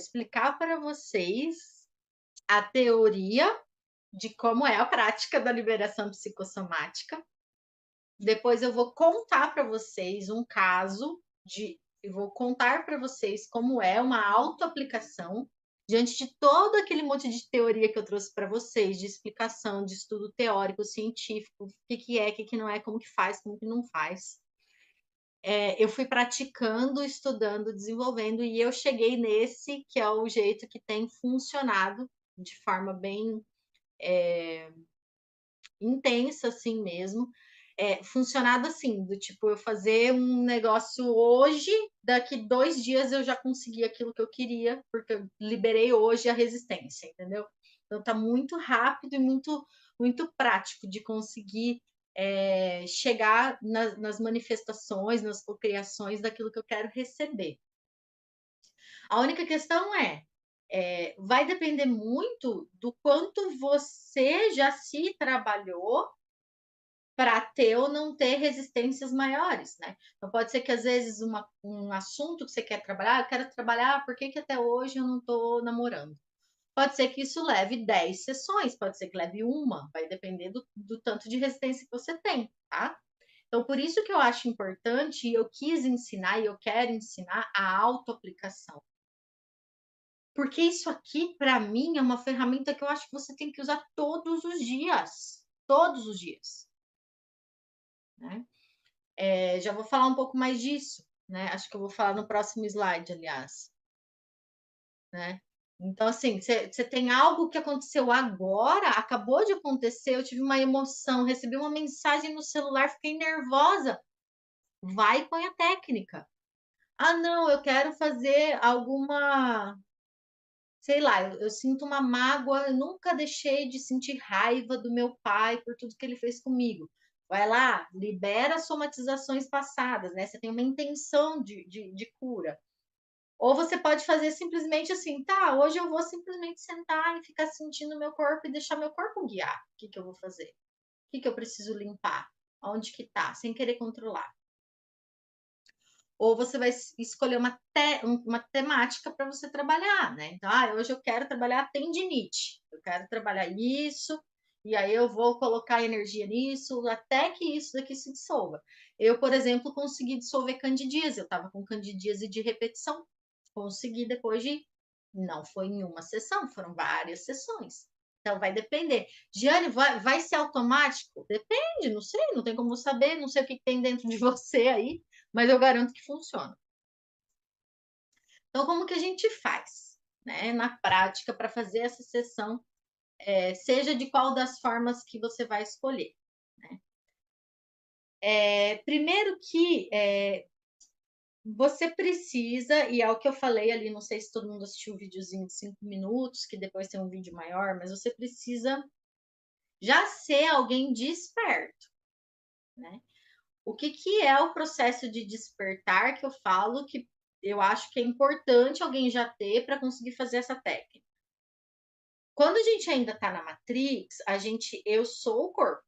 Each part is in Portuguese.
explicar para vocês a teoria de como é a prática da liberação psicossomática. Depois eu vou contar para vocês um caso eu vou contar para vocês como é uma autoaplicação diante de todo aquele monte de teoria que eu trouxe para vocês, de explicação, de estudo teórico, científico, o que é, o que não é, como que faz, como que não faz. Eu fui praticando, estudando, desenvolvendo, e eu cheguei nesse que é o jeito que tem funcionado de forma bem intensa, assim mesmo. Funcionado assim, do tipo, eu fazer um negócio hoje, daqui 2 dias eu já consegui aquilo que eu queria, porque eu liberei hoje a resistência, entendeu? Então tá muito rápido e muito prático de conseguir chegar nas manifestações, nas cocriações daquilo que eu quero receber. A única questão vai depender muito do quanto você já se trabalhou para ter ou não ter resistências maiores, né? Então pode ser que às vezes um assunto que você quer trabalhar, eu quero trabalhar, por que até hoje eu não estou namorando? Pode ser que isso leve 10 sessões, pode ser que leve uma, vai depender do tanto de resistência que você tem, tá? Então, por isso que eu acho importante, e eu quis ensinar, e eu quero ensinar a autoaplicação. Porque isso aqui, para mim, é uma ferramenta que eu acho que você tem que usar todos os dias. Todos os dias. Né? Já vou falar um pouco mais disso. Né? Acho que eu vou falar no próximo slide, aliás. Né? Então, assim, você tem algo que aconteceu agora, acabou de acontecer, eu tive uma emoção, recebi uma mensagem no celular, fiquei nervosa. Vai e põe a técnica. Ah, não, eu quero fazer alguma, sei lá, eu sinto uma mágoa, eu nunca deixei de sentir raiva do meu pai por tudo que ele fez comigo. Vai lá, libera as somatizações passadas, né? Você tem uma intenção de cura. Ou você pode fazer simplesmente assim, tá, hoje eu vou simplesmente sentar e ficar sentindo meu corpo e deixar meu corpo guiar. O que eu vou fazer? O que eu preciso limpar? Onde que tá? Sem querer controlar. Ou você vai escolher uma temática para você trabalhar, né? Então, hoje eu quero trabalhar tendinite, eu quero trabalhar isso, e aí eu vou colocar energia nisso até que isso daqui se dissolva. Eu, por exemplo, consegui dissolver candidíase, eu estava com candidíase de repetição, consegui depois de. Não foi em uma sessão, foram várias sessões. Então vai depender. Giane, vai ser automático? Depende, não sei, não tem como saber, não sei o que tem dentro de você aí, mas eu garanto que funciona. Então, como que a gente faz, né, na prática, para fazer essa sessão, seja de qual das formas que você vai escolher? Né? Primeiro que você precisa, e é o que eu falei ali, não sei se todo mundo assistiu o videozinho de 5 minutos, que depois tem um vídeo maior, mas você precisa já ser alguém desperto, né? O que é o processo de despertar que eu falo que eu acho que é importante alguém já ter para conseguir fazer essa técnica? Quando a gente ainda está na Matrix, eu sou o corpo.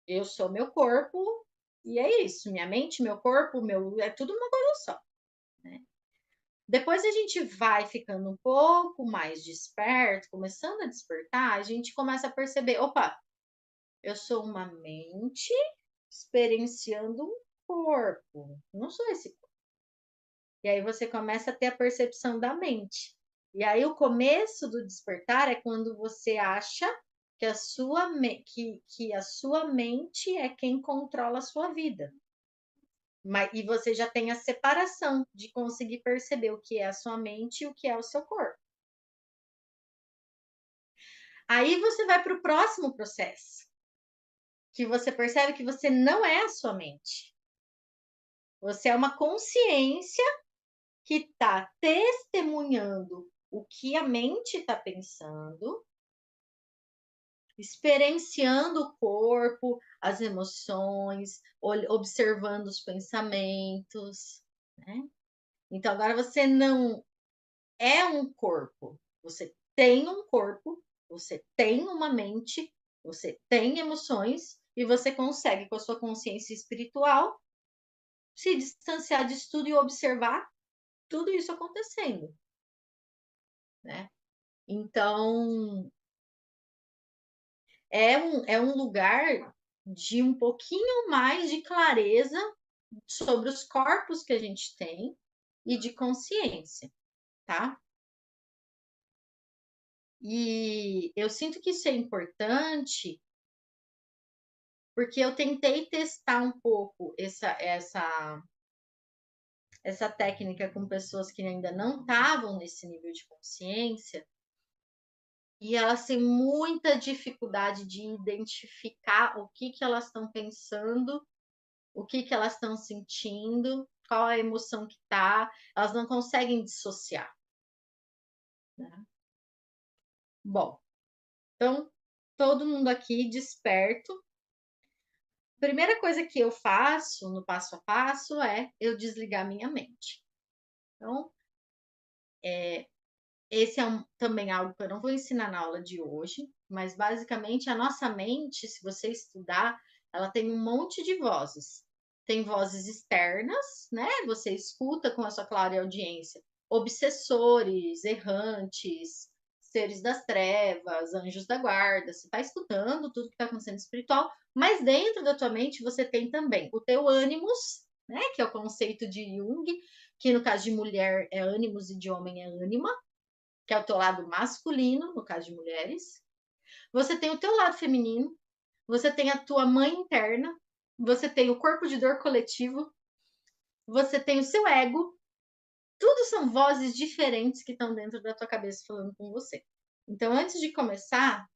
Eu sou meu corpo e é isso. Minha mente, meu corpo, é tudo uma coisa só. Né? Depois a gente vai ficando um pouco mais desperto, começando a despertar, a gente começa a perceber, opa, eu sou uma mente experienciando um corpo. Não sou esse corpo. E aí você começa a ter a percepção da mente. E aí o começo do despertar é quando você acha que que a sua mente é quem controla a sua vida. E você já tem a separação de conseguir perceber o que é a sua mente e o que é o seu corpo. Aí você vai para o próximo processo, que você percebe que você não é a sua mente. Você é uma consciência que está testemunhando o que a mente está pensando, experienciando o corpo, as emoções, observando os pensamentos, né? Então agora você não é um corpo, você tem um corpo, você tem uma mente, você tem emoções e você consegue, com a sua consciência espiritual, se distanciar disso tudo e observar tudo isso acontecendo. né? Então, é um lugar de um pouquinho mais de clareza sobre os corpos que a gente tem e de consciência, tá? E eu sinto que isso é importante porque eu tentei testar um pouco essa técnica com pessoas que ainda não estavam nesse nível de consciência e elas têm muita dificuldade de identificar o que elas estão pensando, o que elas estão sentindo, qual a emoção que tá, elas não conseguem dissociar, né? Bom, então todo mundo aqui desperto. Primeira coisa que eu faço no passo a passo é eu desligar minha mente. Então, esse é também algo que eu não vou ensinar na aula de hoje, mas basicamente a nossa mente, se você estudar, ela tem um monte de vozes. Tem vozes externas, né? Você escuta com a sua clareaudiência obsessores, errantes, seres das trevas, anjos da guarda. Você está estudando tudo que está acontecendo espiritual, mas dentro da tua mente você tem também o teu ânimos, né? Que é o conceito de Jung, que no caso de mulher é ânimos e de homem é ânima, que é o teu lado masculino, no caso de mulheres. Você tem o teu lado feminino, você tem a tua mãe interna, você tem o corpo de dor coletivo, você tem o seu ego. Tudo são vozes diferentes que estão dentro da tua cabeça falando com você. Então, antes de começar,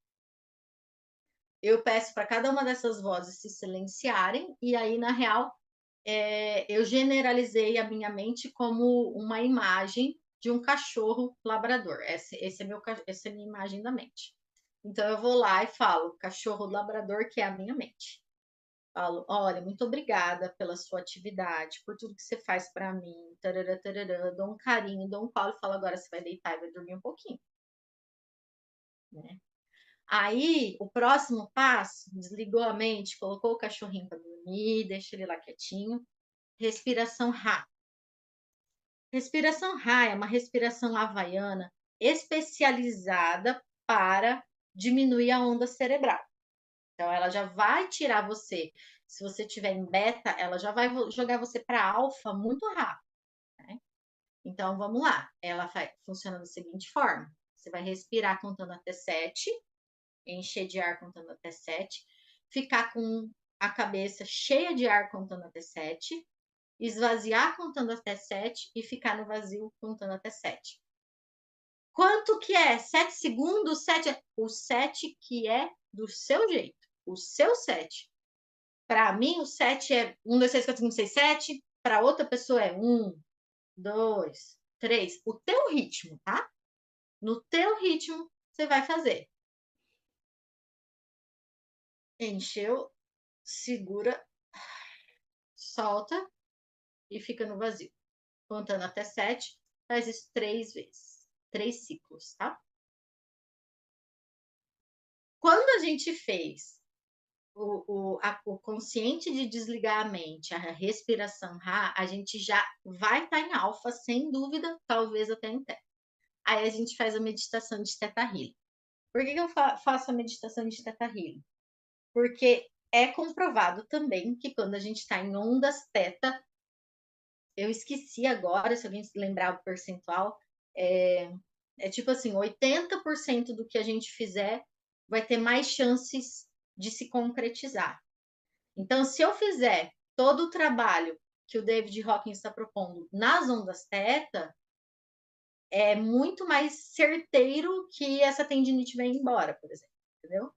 eu peço para cada uma dessas vozes se silenciarem, e aí, na real, eu generalizei a minha mente como uma imagem de um cachorro labrador. Essa é a minha imagem da mente. Então eu vou lá e falo, cachorro labrador, que é a minha mente. Falo, olha, muito obrigada pela sua atividade, por tudo que você faz para mim. Tarará, tarará, dou um carinho, dou um colo e falo, agora você vai deitar e vai dormir um pouquinho. Né? Aí, o próximo passo, desligou a mente, colocou o cachorrinho para dormir, deixa ele lá quietinho. Respiração rápida. Respiração Ra é uma respiração havaiana especializada para diminuir a onda cerebral. Então, ela já vai tirar você. Se você estiver em beta, ela já vai jogar você para alfa muito rápido. Né? Então, vamos lá. Ela funciona da seguinte forma: você vai respirar contando até 7, encher de ar contando até 7, ficar com a cabeça cheia de ar contando até 7, esvaziar contando até 7 e ficar no vazio contando até 7. Quanto que é? 7 segundos? 7 o 7 que é do seu jeito. O seu 7. Para mim, o 7 é 1, 2, 3, 4, 5, 6, 7. Para outra pessoa é 1, 2, 3. O teu ritmo, tá? No teu ritmo, você vai fazer. Encheu, segura, solta e fica no vazio. Contando até 7, faz isso 3 vezes. 3 ciclos, tá? Quando a gente fez o consciente de desligar a mente, a respiração Ra, a gente já vai estar em alfa, sem dúvida, talvez até em teta. Aí a gente faz a meditação de Theta Healing. Por que eu faço a meditação de Theta Healing? Porque é comprovado também que quando a gente está em ondas teta, eu esqueci agora, se alguém se lembrar o percentual, é tipo assim, 80% do que a gente fizer vai ter mais chances de se concretizar. Então, se eu fizer todo o trabalho que o David Hawkins está propondo nas ondas teta, é muito mais certeiro que essa tendinite venha embora, por exemplo, entendeu?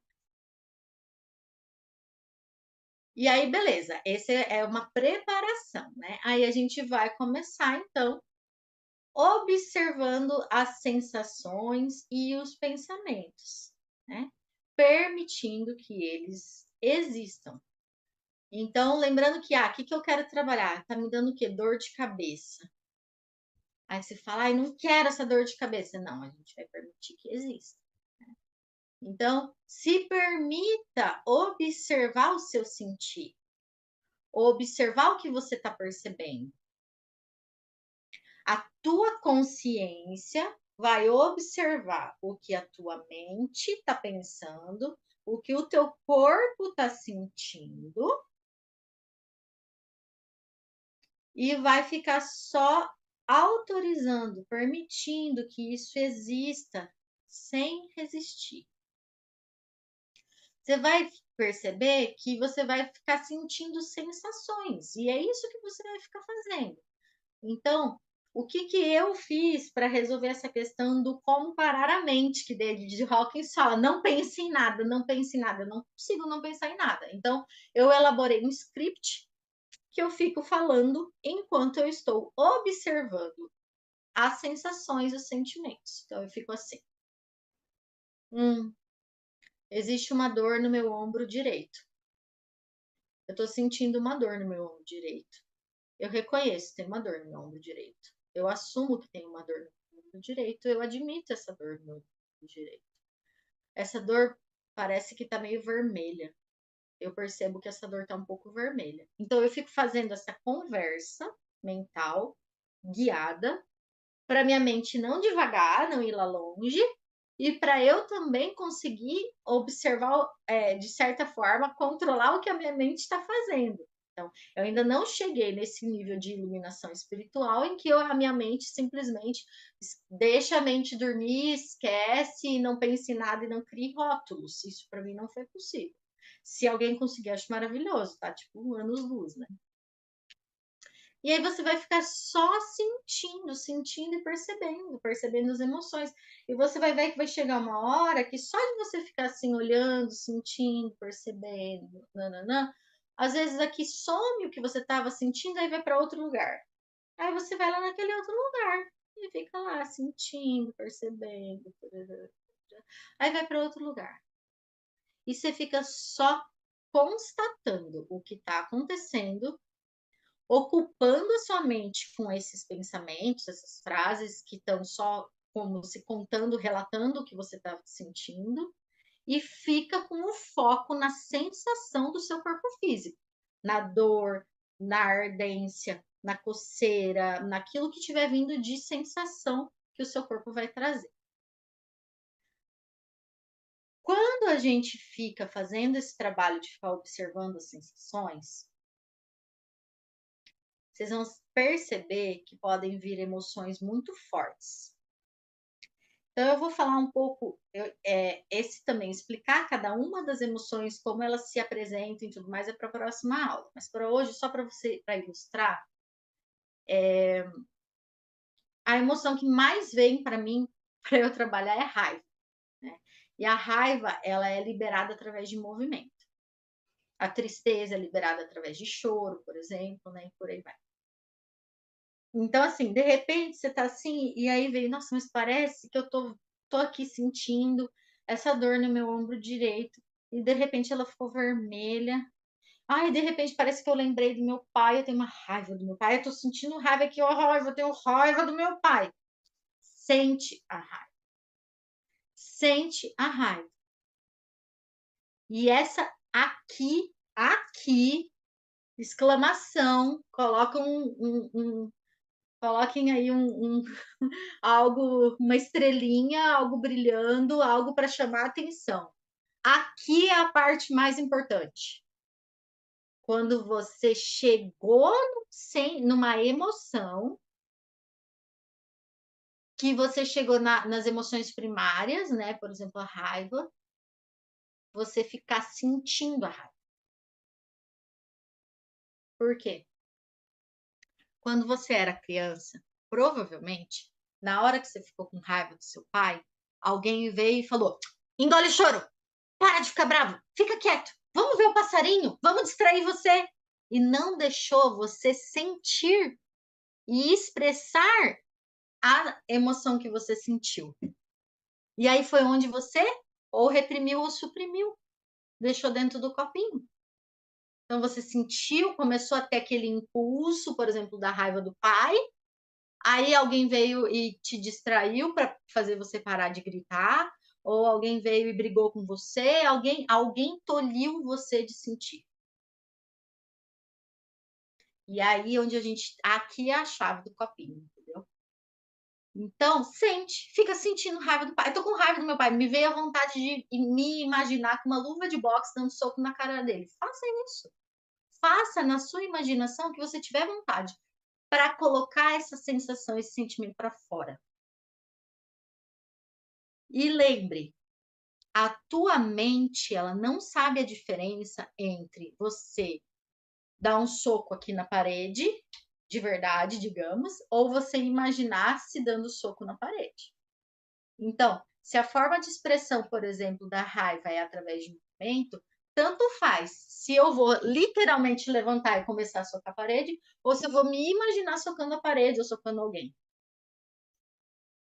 E aí, beleza, essa é uma preparação, né? Aí a gente vai começar, então, observando as sensações e os pensamentos, né? Permitindo que eles existam. Então, lembrando que, o que eu quero trabalhar? Tá me dando o quê? Dor de cabeça. Aí você fala, ai, não quero essa dor de cabeça. Não, a gente vai permitir que exista. Então, se permita observar o seu sentir, observar o que você está percebendo. A tua consciência vai observar o que a tua mente está pensando, o que o teu corpo está sentindo, e vai ficar só autorizando, permitindo que isso exista sem resistir. Você vai perceber que você vai ficar sentindo sensações, e é isso que você vai ficar fazendo. Então, o que eu fiz para resolver essa questão do como parar a mente, que David Hawkins fala, não pense em nada, não pense em nada, eu não consigo não pensar em nada. Então, eu elaborei um script que eu fico falando enquanto eu estou observando as sensações, os sentimentos. Então, eu fico assim, existe uma dor no meu ombro direito. Eu estou sentindo uma dor no meu ombro direito. Eu reconheço que tem uma dor no meu ombro direito. Eu assumo que tem uma dor no meu ombro direito. Eu admito essa dor no meu ombro direito. Essa dor parece que está meio vermelha. Eu percebo que essa dor está um pouco vermelha. Então eu fico fazendo essa conversa mental guiada para minha mente não devagar, não ir lá longe, e para eu também conseguir observar, de certa forma, controlar o que a minha mente está fazendo. Então, eu ainda não cheguei nesse nível de iluminação espiritual em que a minha mente simplesmente deixa a mente dormir, esquece, não pense em nada e não crie rótulos. Isso para mim não foi possível. Se alguém conseguir, acho maravilhoso, tá? Tipo, anos-luz, né? E aí você vai ficar só sentindo, sentindo e percebendo, percebendo as emoções. E você vai ver que vai chegar uma hora que só de você ficar assim olhando, sentindo, percebendo, nananã, às vezes aqui some o que você estava sentindo, aí vai para outro lugar. Aí você vai lá naquele outro lugar e fica lá sentindo, percebendo. Aí vai para outro lugar. E você fica só constatando o que está acontecendo, ocupando a sua mente com esses pensamentos, essas frases que estão só como se contando, relatando o que você está sentindo, e fica com o foco na sensação do seu corpo físico, na dor, na ardência, na coceira, naquilo que estiver vindo de sensação que o seu corpo vai trazer. Quando a gente fica fazendo esse trabalho de ficar observando as sensações, vocês vão perceber que podem vir emoções muito fortes. Então, eu vou falar um pouco, esse também, explicar cada uma das emoções, como elas se apresentam e tudo mais, é para a próxima aula. Mas para hoje, só para você, para ilustrar, a emoção que mais vem para mim, para eu trabalhar, é raiva. Né? E a raiva, ela é liberada através de movimento. A tristeza é liberada através de choro, por exemplo, né? E por aí vai. Então, assim, de repente você tá assim, e aí vem, nossa, mas parece que eu tô aqui sentindo essa dor no meu ombro direito, e de repente ela ficou vermelha. Ai, de repente parece que eu lembrei do meu pai, eu tenho uma raiva do meu pai, eu tô sentindo raiva aqui, ó, raiva, eu tenho raiva do meu pai. Sente a raiva. Sente a raiva. E essa aqui, exclamação, coloca coloquem aí algo, uma estrelinha, algo brilhando, algo para chamar atenção. Aqui é a parte mais importante. Quando você chegou numa emoção, que você chegou nas emoções primárias, né? Por exemplo, a raiva, você ficar sentindo a raiva. Por quê? Quando você era criança, provavelmente, na hora que você ficou com raiva do seu pai, alguém veio e falou: engole choro, para de ficar bravo, fica quieto, vamos ver o passarinho, vamos distrair você. E não deixou você sentir e expressar a emoção que você sentiu. E aí foi onde você ou reprimiu ou suprimiu, deixou dentro do copinho. Então você sentiu, começou a ter aquele impulso, por exemplo, da raiva do pai, aí alguém veio e te distraiu para fazer você parar de gritar, ou alguém veio e brigou com você, alguém tolhiu você de sentir. E aí onde aqui é a chave do copinho, entendeu? Então, sente, fica sentindo raiva do pai. Eu tô com raiva do meu pai, me veio a vontade de me imaginar com uma luva de boxe dando soco na cara dele. Faça isso. Faça na sua imaginação o que você tiver vontade para colocar essa sensação, esse sentimento para fora. E lembre, a tua mente, ela não sabe a diferença entre você dar um soco aqui na parede, de verdade, digamos, ou você imaginar se dando soco na parede. Então, se a forma de expressão, por exemplo, da raiva é através de movimento, tanto faz se eu vou literalmente levantar e começar a socar a parede, ou se eu vou me imaginar socando a parede ou socando alguém.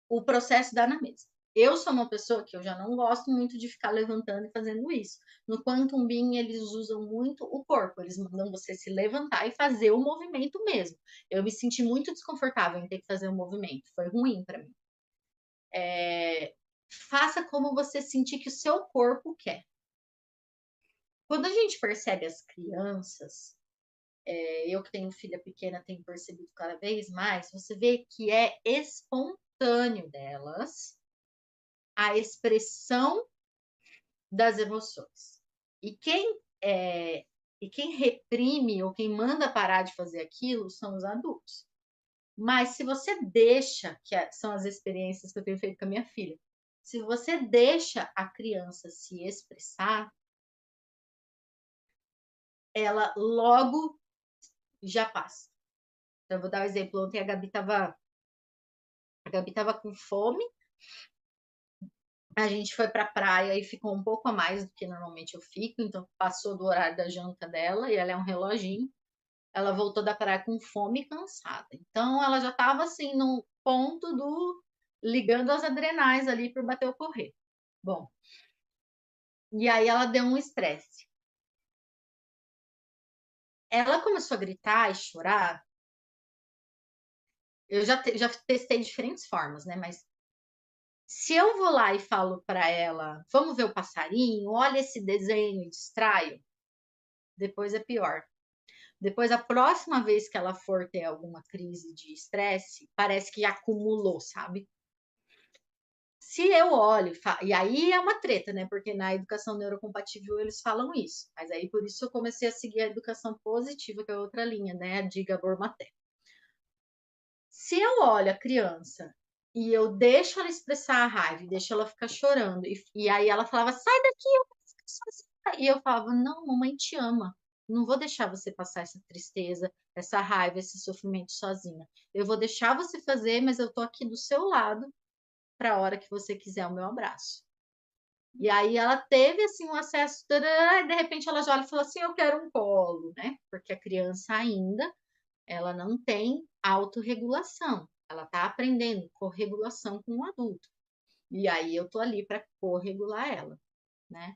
O processo dá na mesma. Eu sou uma pessoa que eu já não gosto muito de ficar levantando e fazendo isso. No Quantum Being, eles usam muito o corpo, eles mandam você se levantar e fazer o movimento mesmo. Eu me senti muito desconfortável em ter que fazer o movimento, foi ruim para mim. Faça como você sentir que o seu corpo quer. Quando a gente percebe as crianças, eu que tenho filha pequena tenho percebido cada vez mais, você vê que é espontâneo delas a expressão das emoções. E quem e quem reprime ou quem manda parar de fazer aquilo são os adultos. Mas se você deixa, são as experiências que eu tenho feito com a minha filha, se você deixa a criança se expressar, ela logo já passa. Então, eu vou dar um exemplo. Ontem a Gabi tava com fome, a gente foi para a praia e ficou um pouco a mais do que normalmente eu fico, então passou do horário da janta dela e ela é um reloginho. Ela voltou da praia com fome e cansada. Então ela já estava assim no ponto do ligando as adrenais ali para bater o correr. Bom, e aí ela deu um estresse. Ela começou a gritar e chorar. Eu já testei diferentes formas, né? Mas se eu vou lá e falo para ela, vamos ver o passarinho, olha esse desenho e distraio, depois é pior. Depois, a próxima vez que ela for ter alguma crise de estresse, parece que acumulou, sabe? Se eu olho, e aí é uma treta, né? Porque na educação neurocompatível eles falam isso. Mas aí por isso eu comecei a seguir a educação positiva, que é outra linha, né? A de Gabor Maté. Se eu olho a criança e eu deixo ela expressar a raiva, e deixo ela ficar chorando, e aí ela falava, sai daqui, eu vou ficar sozinha. E eu falava, não, mamãe te ama. Não vou deixar você passar essa tristeza, essa raiva, esse sofrimento sozinha. Eu vou deixar você fazer, mas eu tô aqui do seu lado para a hora que você quiser o meu abraço. E aí ela teve assim um acesso, e de repente ela já olha e fala assim, eu quero um colo, né? Porque a criança ainda ela não tem autorregulação, ela está aprendendo corregulação com um adulto. E aí eu tô ali para corregular ela, né?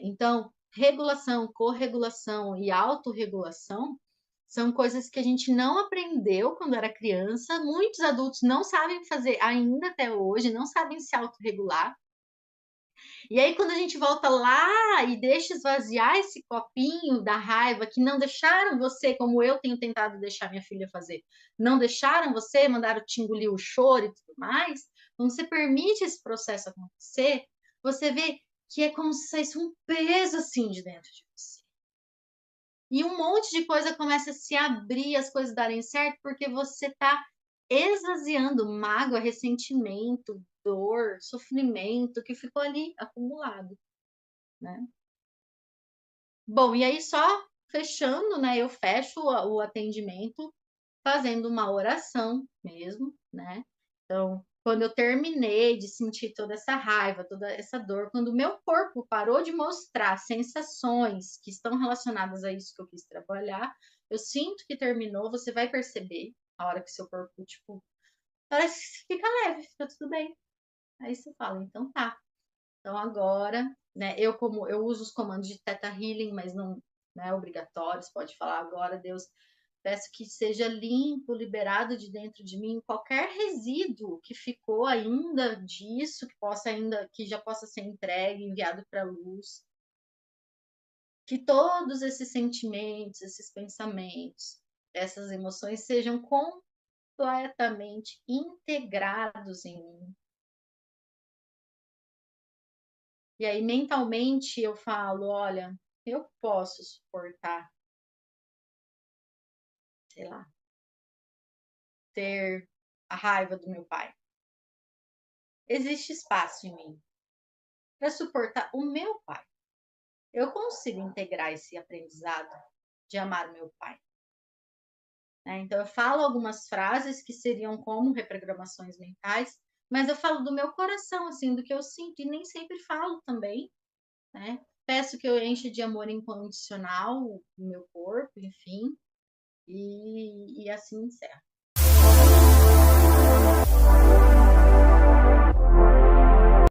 Então, regulação, corregulação e autorregulação são coisas que a gente não aprendeu quando era criança. Muitos adultos não sabem fazer ainda até hoje, não sabem se autorregular. E aí, quando a gente volta lá e deixa esvaziar esse copinho da raiva que não deixaram você, como eu tenho tentado deixar minha filha fazer, não deixaram você, mandaram te engolir o choro e tudo mais, quando você permite esse processo acontecer, você vê que é como se saísse um peso assim de dentro de você. E um monte de coisa começa a se abrir, as coisas darem certo, porque você está esvaziando mágoa, ressentimento, dor, sofrimento que ficou ali acumulado, né? Bom, e aí só fechando, né? Eu fecho o atendimento fazendo uma oração mesmo, né? Então, quando eu terminei de sentir toda essa raiva, toda essa dor, quando o meu corpo parou de mostrar sensações que estão relacionadas a isso que eu quis trabalhar, eu sinto que terminou, você vai perceber a hora que seu corpo, tipo, parece que fica leve, fica tudo bem. Aí você fala, então tá. Então agora, né, eu uso os comandos de Theta Healing, mas não é obrigatório, você pode falar agora, Deus, peço que seja limpo, liberado de dentro de mim qualquer resíduo que ficou ainda disso, que já possa ser entregue, enviado para a luz. Que todos esses sentimentos, esses pensamentos, essas emoções sejam completamente integrados em mim. E aí, mentalmente, eu falo: olha, eu posso suportar, sei lá, ter a raiva do meu pai. Existe espaço em mim para suportar o meu pai. Eu consigo integrar esse aprendizado de amar o meu pai. Né? Então, eu falo algumas frases que seriam como reprogramações mentais, mas eu falo do meu coração, assim, do que eu sinto, e nem sempre falo também, né? Peço que eu enche de amor incondicional o meu corpo, enfim, e assim encerro.